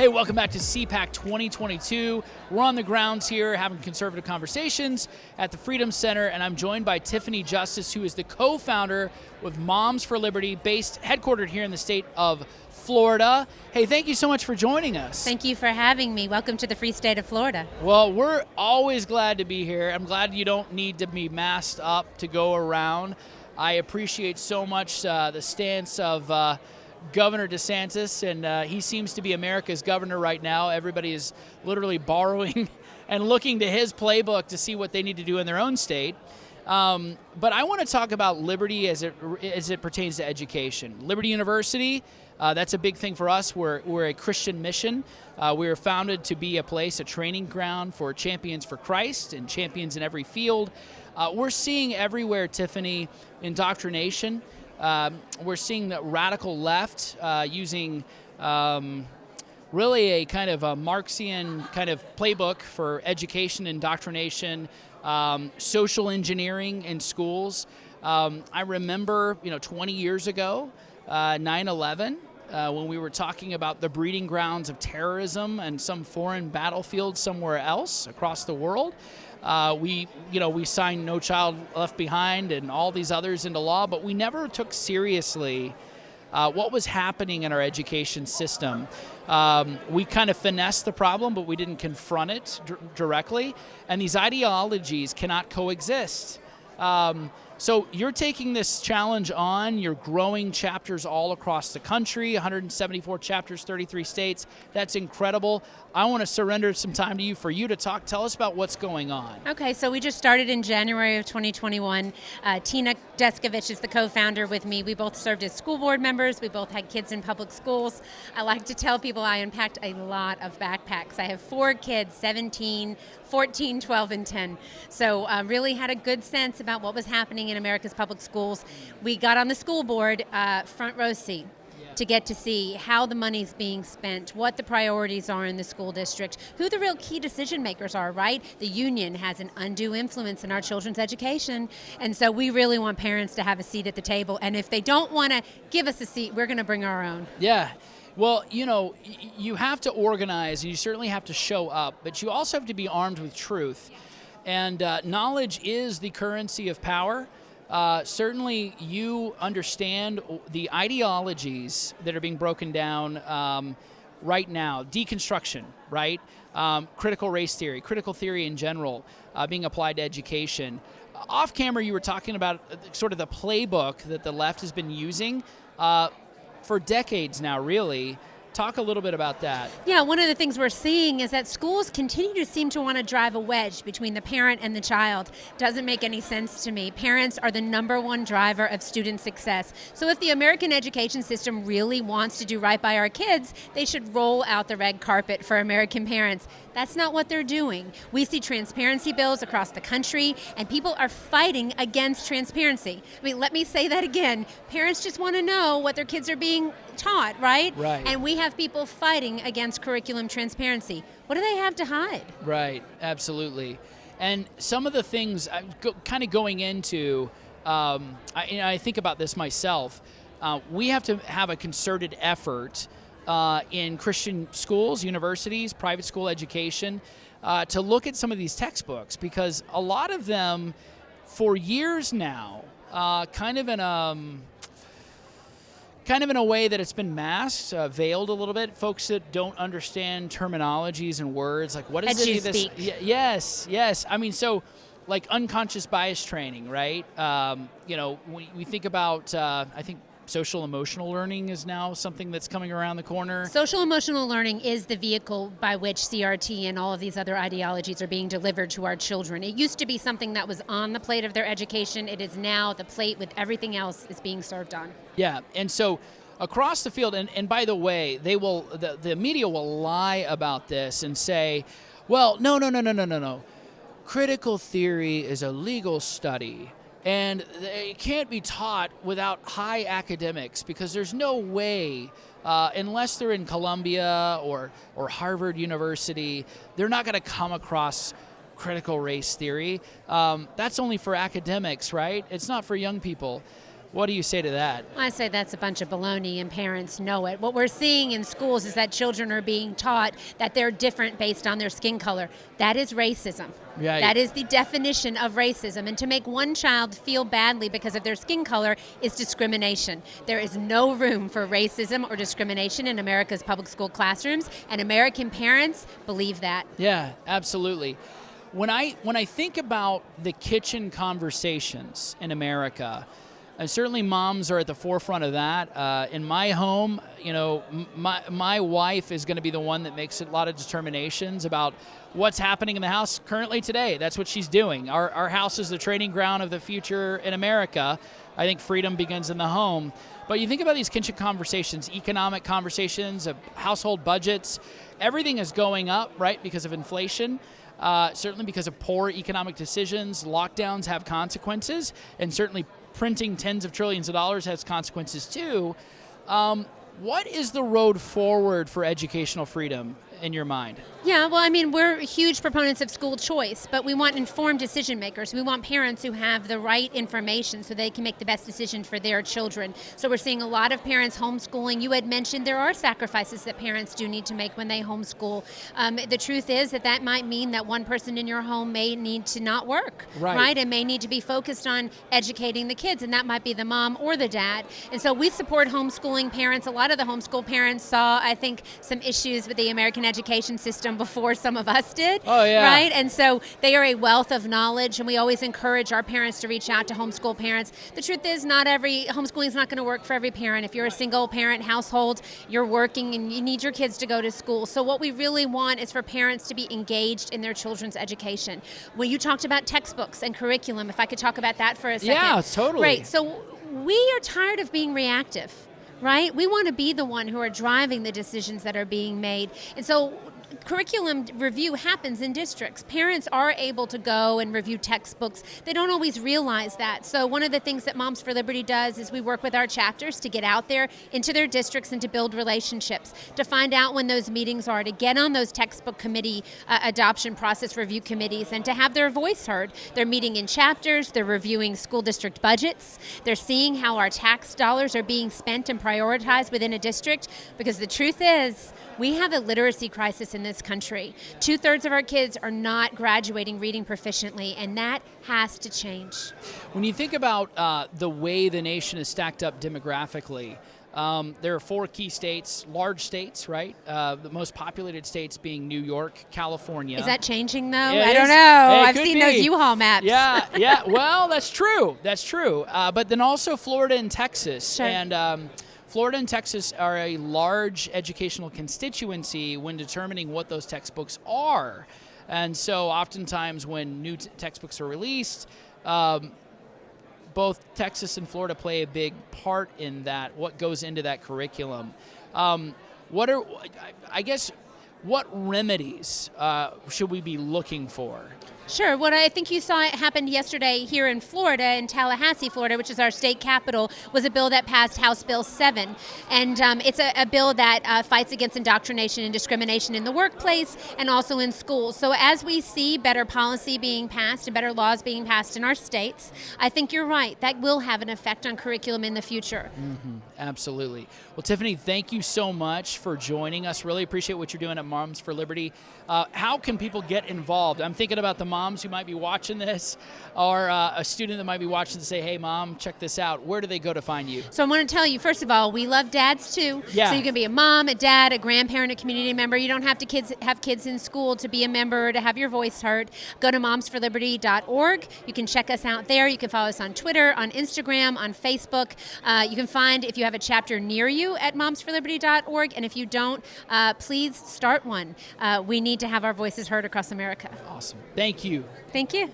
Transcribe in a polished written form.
Hey, welcome back to CPAC 2022. We're on the grounds here having conservative conversations at the Freedom Center, and I'm joined by Tiffany Justice, who is the co-founder with Moms for Liberty, headquartered here in the state of Florida. Hey, thank you so much for joining us. Thank you for having me. Welcome to the free state of Florida. Well, we're always glad to be here. I'm glad you don't need to be masked up to go around. I appreciate so much the stance of Governor DeSantis, and he seems to be America's governor right now. Everybody is literally borrowing and looking to his playbook to see what they need to do in their own state. But I want to talk about liberty as it pertains to education. Liberty University, that's a big thing for us. We're a Christian mission. We were founded to be a training ground for champions for Christ and champions in every field. We're seeing everywhere, Tiffany, indoctrination. We're seeing the radical left using really a kind of a Marxian kind of playbook for education, indoctrination, social engineering in schools. I remember, 20 years ago, 9/11, when we were talking about the breeding grounds of terrorism and some foreign battlefield somewhere else across the world. We signed No Child Left Behind and all these others into law, but we never took seriously what was happening in our education system. We kind of finessed the problem, but we didn't confront it directly, and these ideologies cannot coexist. So you're taking this challenge on. You're growing chapters all across the country, 174 chapters, 33 states. That's incredible. I want to surrender some time to you for you to talk. Tell us about what's going on. Okay, so we just started in January of 2021. Tina Deskovich is the co-founder with me. We both served as school board members. We both had kids in public schools. I like to tell people I unpacked a lot of backpacks. I have 4 kids, 17, 14, 12, and 10. So really had a good sense about what was happening in America's public schools. We got on the school board front row seat to get to see how the money's being spent, what the priorities are in the school district, who the real key decision makers are, right? The union has an undue influence in our children's education, and so we really want parents to have a seat at the table, and if they don't want to give us a seat, we're going to bring our own. Yeah. Well, you have to organize, and you certainly have to show up, but you also have to be armed with truth. And knowledge is the currency of power. Certainly you understand the ideologies that are being broken down right now. Deconstruction, right? Critical race theory, critical theory in general being applied to education. Off camera, you were talking about sort of the playbook that the left has been using for decades now, really. Talk a little bit about that. Yeah, one of the things we're seeing is that schools continue to seem to want to drive a wedge between the parent and the child. Doesn't make any sense to me. Parents are the #1 driver of student success. So if the American education system really wants to do right by our kids, they should roll out the red carpet for American parents. That's not what they're doing. We see transparency bills across the country, and people are fighting against transparency. I mean, let me say that again. Parents just want to know what their kids are being taught, right? Right. And we have people fighting against curriculum transparency. What do they have to hide? Right, absolutely. And some of the things, kind of going into, I think about this myself, we have to have a concerted effort in Christian schools, universities, private school education, to look at some of these textbooks, because a lot of them, for years now, kind of in a way that it's been masked, veiled a little bit. Folks that don't understand terminologies and words, like what is this? Yes. I mean, so like unconscious bias training, right? When we think about, I think social emotional learning is now something that's coming around the corner. Social emotional learning is the vehicle by which CRT and all of these other ideologies are being delivered to our children. It used to be something that was on the plate of their education. It is now the plate with everything else is being served on. Yeah, and so across the field, and by the way, the media will lie about this and say, well, no. Critical theory is a legal study. And it can't be taught without high academics, because there's no way, unless they're in Columbia or Harvard University, they're not going to come across critical race theory. That's only for academics, right? It's not for young people. What do you say to that? I say that's a bunch of baloney, and parents know it. What we're seeing in schools is that children are being taught that they're different based on their skin color. That is racism. Right. That is the definition of racism. And to make one child feel badly because of their skin color is discrimination. There is no room for racism or discrimination in America's public school classrooms, and American parents believe that. Yeah, absolutely. When I think about the kitchen conversations in America, and certainly moms are at the forefront of that. In my home, my wife is going to be the one that makes a lot of determinations about what's happening in the house currently today. That's what she's doing. Our house is the training ground of the future in America. I think freedom begins in the home. But you think about these kitchen conversations, economic conversations, household budgets, everything is going up, right, because of inflation. Certainly because of poor economic decisions. Lockdowns have consequences, and certainly printing tens of trillions of dollars has consequences too. What is the road forward for educational freedom in your mind? Yeah, well, I mean, we're huge proponents of school choice, but we want informed decision makers. We want parents who have the right information so they can make the best decision for their children. So we're seeing a lot of parents homeschooling. You had mentioned there are sacrifices that parents do need to make when they homeschool. The truth is that might mean that one person in your home may need to not work, right? And may need to be focused on educating the kids, and that might be the mom or the dad. And so we support homeschooling parents. A lot of the homeschool parents saw, I think, some issues with the American education system before some of us did. Oh, yeah. Right? And so they are a wealth of knowledge, and we always encourage our parents to reach out to homeschool parents. The truth is, homeschooling is not going to work for every parent. If you're a single parent household, you're working and you need your kids to go to school. So what we really want is for parents to be engaged in their children's education. When you talked about textbooks and curriculum, if I could talk about that for a second. Yeah, totally. Great. So we are tired of being reactive. Right? We want to be the one who are driving the decisions that are being made. And so curriculum review happens in districts. Parents are able to go and review textbooks. They don't always realize that. So one of the things that Moms for Liberty does is we work with our chapters to get out there into their districts and to build relationships, to find out when those meetings are, to get on those textbook committee adoption process review committees, and to have their voice heard. They're meeting in chapters, they're reviewing school district budgets, they're seeing how our tax dollars are being spent and prioritized within a district, because the truth is, we have a literacy crisis in this country. 2/3 of our kids are not graduating reading proficiently, and that has to change. When you think about the way the nation is stacked up demographically, there are 4 key states, large states, right? The most populated states being New York, California. Is that changing, though? I don't know. I've seen those U-Haul maps. Yeah. Well, that's true. But then also Florida and Texas. Sure. And Florida and Texas are a large educational constituency when determining what those textbooks are. And so oftentimes when new textbooks are released, both Texas and Florida play a big part in that, what goes into that curriculum. What remedies should we be looking for? Sure. What I think you saw it happened yesterday here in Florida, in Tallahassee, Florida, which is our state capital, was a bill that passed House Bill 7. And it's a bill that fights against indoctrination and discrimination in the workplace and also in schools. So as we see better policy being passed and better laws being passed in our states, I think you're right. That will have an effect on curriculum in the future. Mm-hmm. Absolutely. Well, Tiffany, thank you so much for joining us. Really appreciate what you're doing at Moms for Liberty. How can people get involved? I'm thinking about the moms who might be watching this, or a student that might be watching to say, hey, Mom, check this out. Where do they go to find you? So I want to tell you, first of all, we love dads too. Yeah. So you can be a mom, a dad, a grandparent, a community member. You don't have to have kids in school to be a member, to have your voice heard. Go to momsforliberty.org. You can check us out there. You can follow us on Twitter, on Instagram, on Facebook. You can find if you have a chapter near you at momsforliberty.org. And if you don't, please start one. We need to have our voices heard across America. Awesome. Thank you. Thank you.